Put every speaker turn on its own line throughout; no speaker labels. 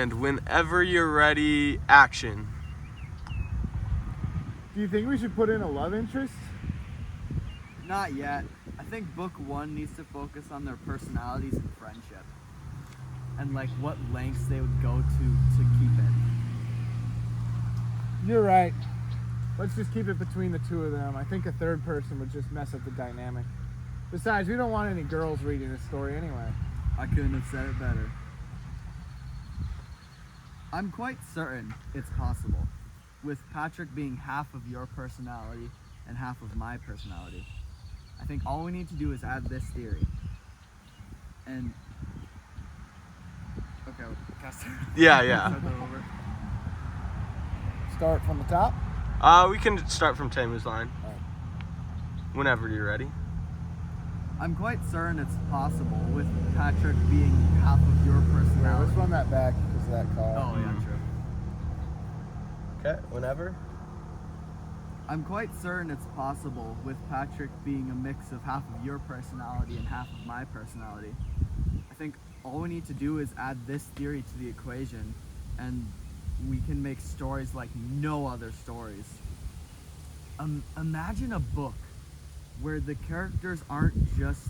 And whenever you're ready, action.
Do you think we should put in a love interest?
Not yet. I think book one needs to focus on their personalities and friendship. And like what lengths they would go to keep it.
You're right. Let's just keep it between the two of them. I think a third person would just mess up the dynamic. Besides, we don't want any girls reading this story anyway.
I couldn't have said it better. I'm quite certain it's possible, with Patrick being half of your personality and half of my personality. I think all we need to do is add this theory. And okay, cast.
Yeah.
Start that over.
Start from the top?
We can start from Tamu's line.
All right.
Whenever you're ready.
I'm quite certain it's possible, with Patrick being half of your
Wait,
personality.
let's run that back because of that call.
Oh yeah, true.
Okay, whenever.
I'm quite certain it's possible, with Patrick being a mix of half of your personality and half of my personality. I think all we need to do is add this theory to the equation, and we can make stories like no other stories. Imagine a book where the characters aren't just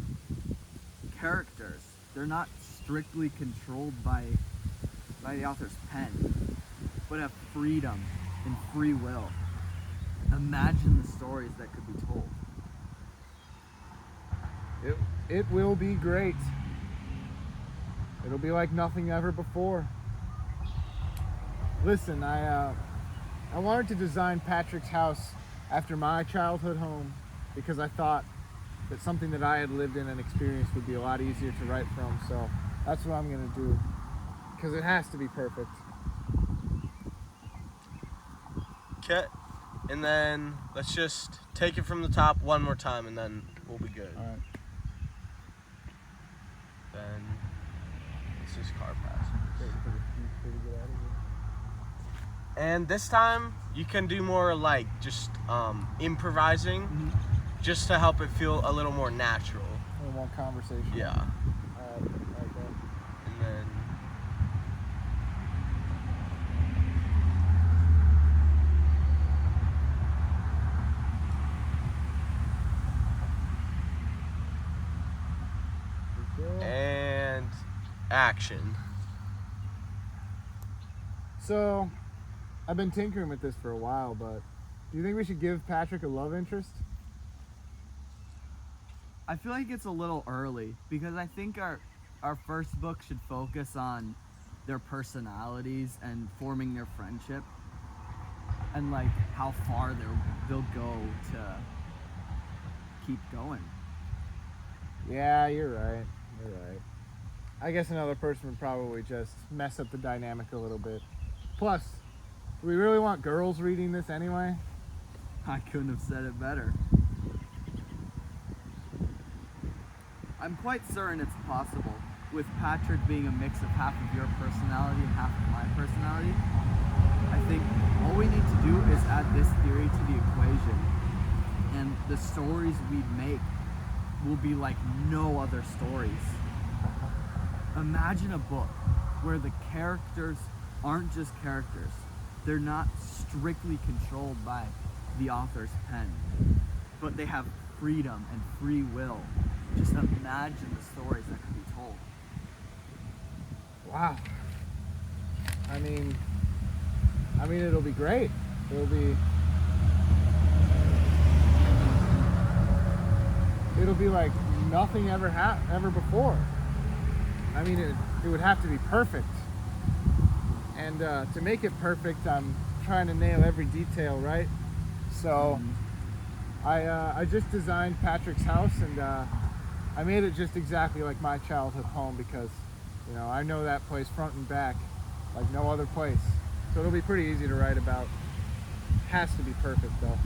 characters. They're not strictly controlled by the author's pen, but have freedom and free will. Imagine the stories that could be told.
It will be great. It'll be like nothing ever before. Listen, I wanted to design Patrick's house after my childhood home because I thought that something that I had lived in and experienced would be a lot easier to write from. So that's what I'm gonna do, because it has to be perfect.
Okay, and then let's just take it from the top one more time and then we'll be good.
All right.
Then it's just car pass. And this time you can do more like just improvising, just to help it feel a little more natural.
A little more conversation.
Yeah.
All right,
And then and action.
So, I've been tinkering with this for a while, but do you think we should give Patrick a love interest?
I feel like it's a little early, because I think our first book should focus on their personalities and forming their friendship, and like how far they'll go to keep going.
Yeah, you're right. You're right. I guess another person would probably just mess up the dynamic a little bit. Plus, do we really want girls reading this anyway?
I couldn't have said it better. I'm quite certain it's possible, with Patrick being a mix of half of your personality and half of my personality. I think all we need to do is add this theory to the equation, and the stories we make will be like no other stories. Imagine a book where the characters aren't just characters. They're not strictly controlled by the author's pen, but they have freedom and free will. Just imagine the stories that could be told.
Wow. I mean, it'll be great. It'll be like nothing ever before. I mean, it would have to be perfect. And to make it perfect, I'm trying to nail every detail, right? So I just designed Patrick's house, and I made it just exactly like my childhood home, because I know that place front and back like no other place. So it'll be pretty easy to write about. Has to be perfect though.